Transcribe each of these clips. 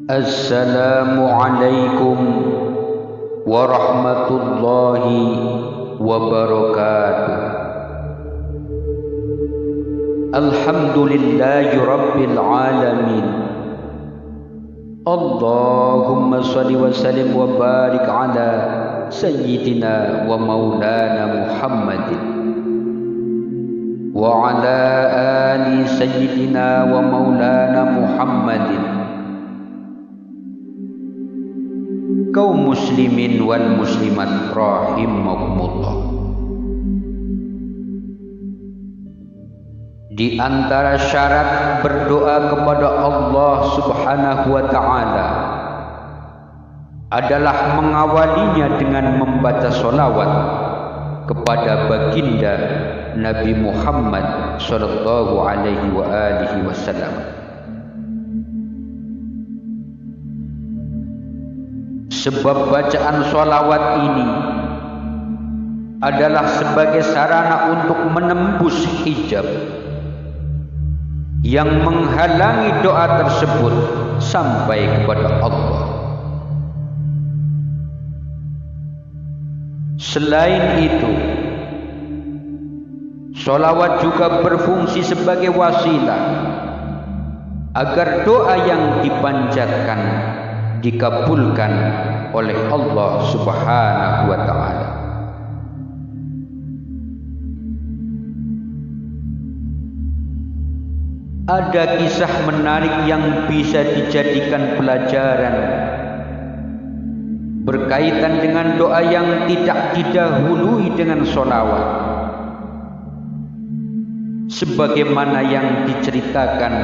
Assalamualaikum warahmatullahi wabarakatuh. Alhamdulillahi rabbil alamin. Allahumma salli wa sallim wa barik ala sayyidina wa maulana Muhammadin wa ala ali sayyidina wa maulana Muhammadin. Kaum muslimin wal muslimat rahimakumullah. Di antara syarat berdoa kepada Allah Subhanahu wa taala adalah mengawalinya dengan membaca sholawat kepada baginda Nabi Muhammad sallallahu alaihi wa alihi wasallam. Sebab bacaan sholawat ini adalah sebagai sarana untuk menembus hijab yang menghalangi doa tersebut sampai kepada Allah. Selain itu, sholawat juga berfungsi sebagai wasilah agar doa yang dipanjatkan dikabulkan oleh Allah Subhanahu wa taala. Ada kisah menarik yang bisa dijadikan pelajaran berkaitan dengan doa yang tidak didahului dengan sholawat, sebagaimana yang diceritakan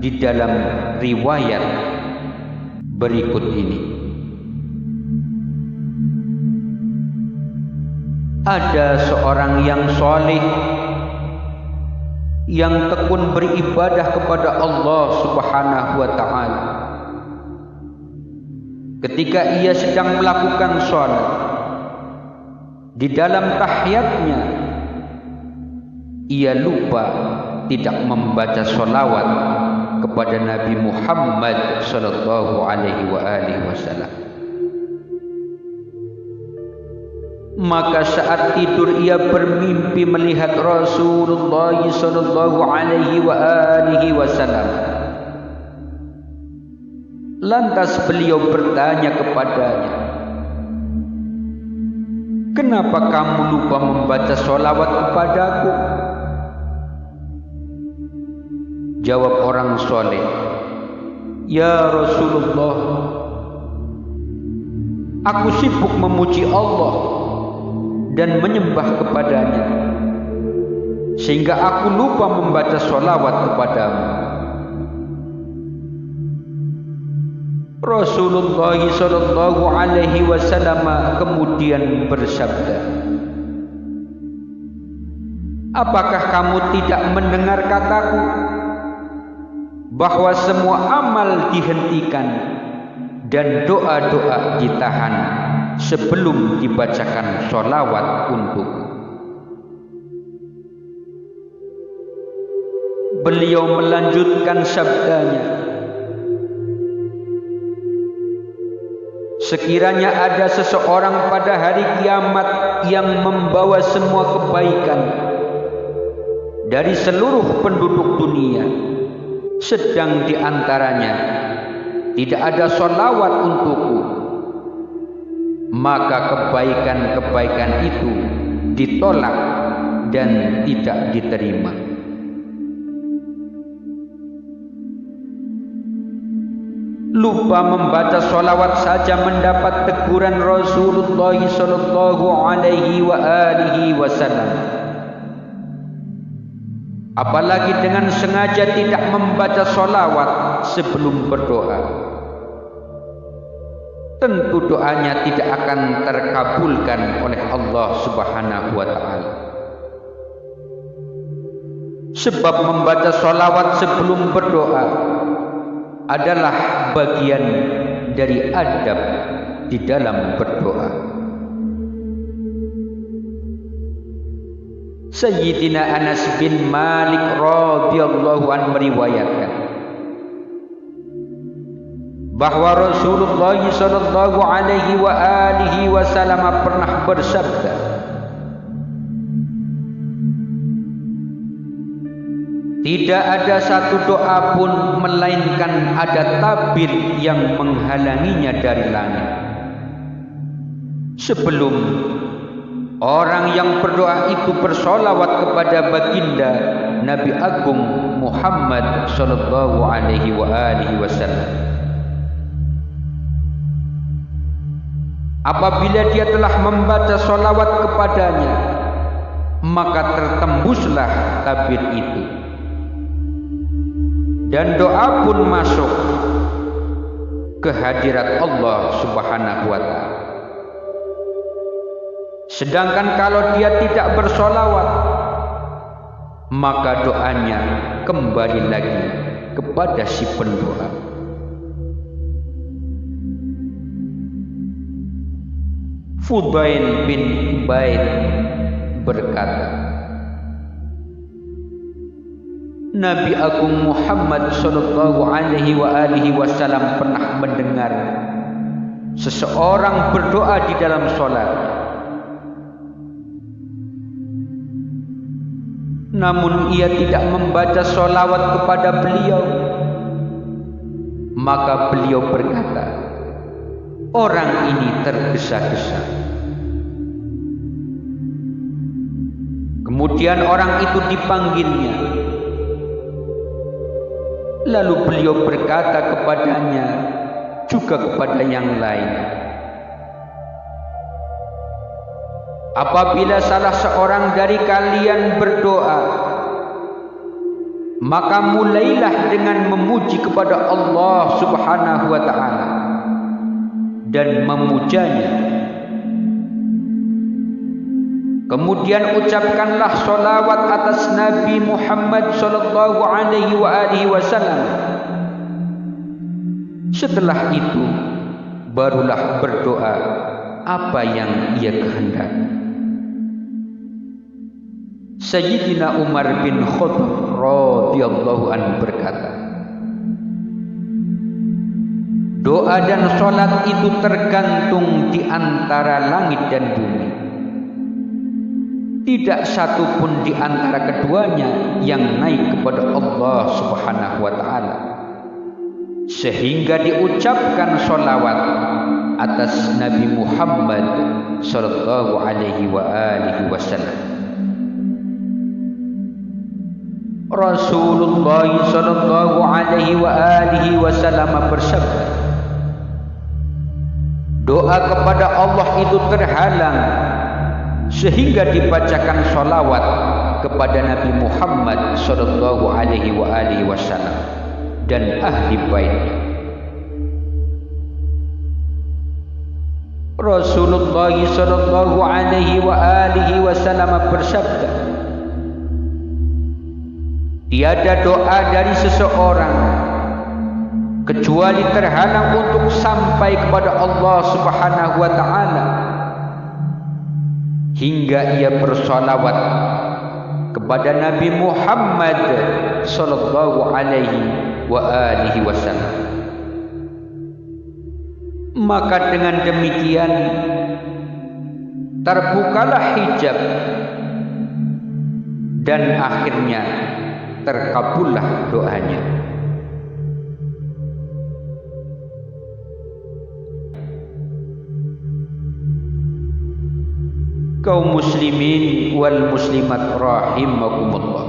di dalam riwayat berikut ini. Ada seorang yang soleh yang tekun beribadah kepada Allah Subhanahu wa taala. Ketika ia sedang melakukan sholat, di dalam tahiyatnya ia lupa tidak membaca sholawat kepada Nabi Muhammad sallallahu alaihi wasallam. Maka saat tidur ia bermimpi melihat Rasulullah sallallahu alaihi wasallam. Lantas beliau bertanya kepadanya, "Kenapa kamu lupa membaca sholawat kepadaku?" Jawab orang soleh, "Ya Rasulullah, aku sibuk memuji Allah dan menyembah kepadanya, sehingga aku lupa membaca sholawat kepadamu." Rasulullah sallallahu alaihi wasallam kemudian bersabda, "Apakah kamu tidak mendengar kataku bahwa semua amal dihentikan dan doa-doa ditahan sebelum dibacakan sholawat untukku?" Beliau melanjutkan sabdanya, "Sekiranya ada seseorang pada hari kiamat yang membawa semua kebaikan dari seluruh penduduk dunia, sedang di antaranya tidak ada sholawat untukku, maka kebaikan-kebaikan itu ditolak dan tidak diterima." Lupa membaca sholawat saja mendapat teguran Rasulullah sallallahu alaihi wasallam, apalagi dengan sengaja tidak membaca sholawat sebelum berdoa. Tentu doanya tidak akan terkabulkan oleh Allah Subhanahu wa taala. Sebab membaca sholawat sebelum berdoa adalah bagian dari adab di dalam berdoa. Sayyidina Anas bin Malik radhiyallahu anhu meriwayatkan, bahwa Rasulullah sallallahu alaihi wa alihi wasallam pernah bersabda, tidak ada satu doa pun melainkan ada tabir yang menghalanginya dari langit sebelum orang yang berdoa itu bersolawat kepada baginda Nabi Agung Muhammad sallallahu alaihi wa alihi wasallam. Apabila dia telah membaca solawat kepadanya, maka tertembuslah tabir itu, dan doa pun masuk ke hadirat Allah Subhanahu wa ta'ala. Sedangkan kalau dia tidak bersolawat, maka doanya kembali lagi kepada si pendoa. Fudail bin Ubaid berkata, Nabi Agung Muhammad sallallahu alaihi wa alihi wasallam pernah mendengar seseorang berdoa di dalam salat, namun ia tidak membaca sholawat kepada beliau. Maka beliau berkata, orang ini tergesa-gesa. Kemudian orang itu dipanggilnya, lalu beliau berkata kepadanya juga kepada yang lain, apabila salah seorang dari kalian berdoa, maka mulailah dengan memuji kepada Allah Subhanahu wa ta'ala dan memujanya. Kemudian ucapkanlah sholawat atas Nabi Muhammad sallallahu alaihi wa alihi wasallam. Setelah itu barulah berdoa apa yang ia kehendaki. Sayyidina Umar bin Khattab radhiyallahu anhu berkata, doa dan sholat itu tergantung di antara langit dan bumi. Tidak satu pun di antara keduanya yang naik kepada Allah Subhanahu wa ta'ala, sehingga diucapkan sholawat atas Nabi Muhammad sallallahu alaihi wa alihi wasallam. Rasulullah sallallahu alaihi wa alihi wasallam bersabda, doa kepada Allah itu terhalang sehingga dibacakan sholawat kepada Nabi Muhammad sallallahu alaihi wa alihi wasallam dan ahli baitnya. Rasulullah sallallahu alaihi wa alihi wasallam bersabda, tiada doa dari seseorang kecuali terhalang untuk sampai kepada Allah Subhanahu wa ta'ala hingga ia bersolawat kepada Nabi Muhammad sallallahu alaihi wa alihi wasallam. Maka dengan demikian terbukalah hijab dan akhirnya terkabullah doanya. Kaum muslimin wal muslimat rahimakumullah.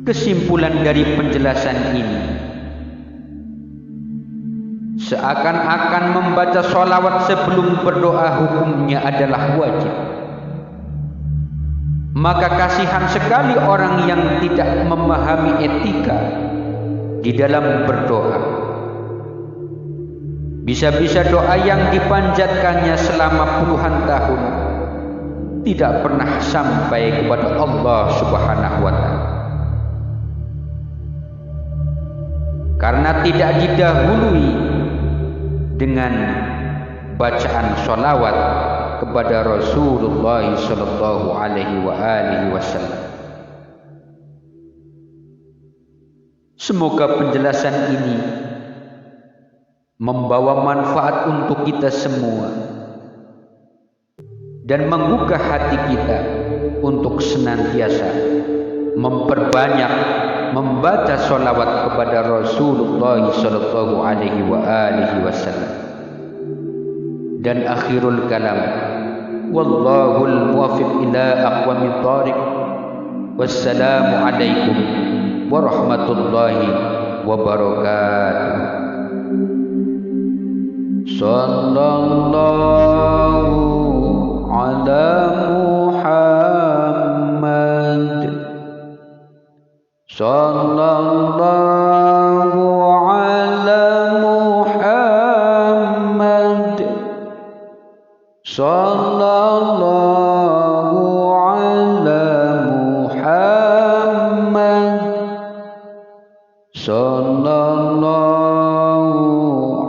Kesimpulan dari penjelasan ini, seakan-akan membaca sholawat sebelum berdoa hukumnya adalah wajib. Maka kasihan sekali orang yang tidak memahami etika di dalam berdoa. Bisa-bisa doa yang dipanjatkannya selama puluhan tahun tidak pernah sampai kepada Allah Subhanahu wa ta'ala, karena tidak didahului dengan bacaan sholawat kepada Rasulullah sallallahu alaihi wa alihi wasallam. Semoga penjelasan ini membawa manfaat untuk kita semua dan menggugah hati kita untuk senantiasa memperbanyak membaca sholawat kepada Rasulullah sallallahu alaihi wasallam. Dan akhirul kalam, wallahul muwaffiq ila aqwamit thariq. Wassalamu alaikum warahmatullahi wabarakatuh. Sallallahu ala Muhammad. Sallallahu ala Muhammad. Sallallahu ala Muhammad. Sallallahu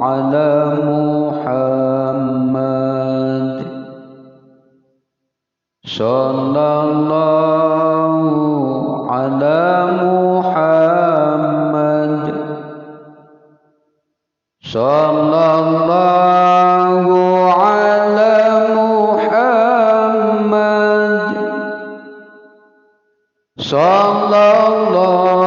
ala Muhammad. Sallallahu ala Muhammad. Sallallahu ala Muhammad. Sallallahu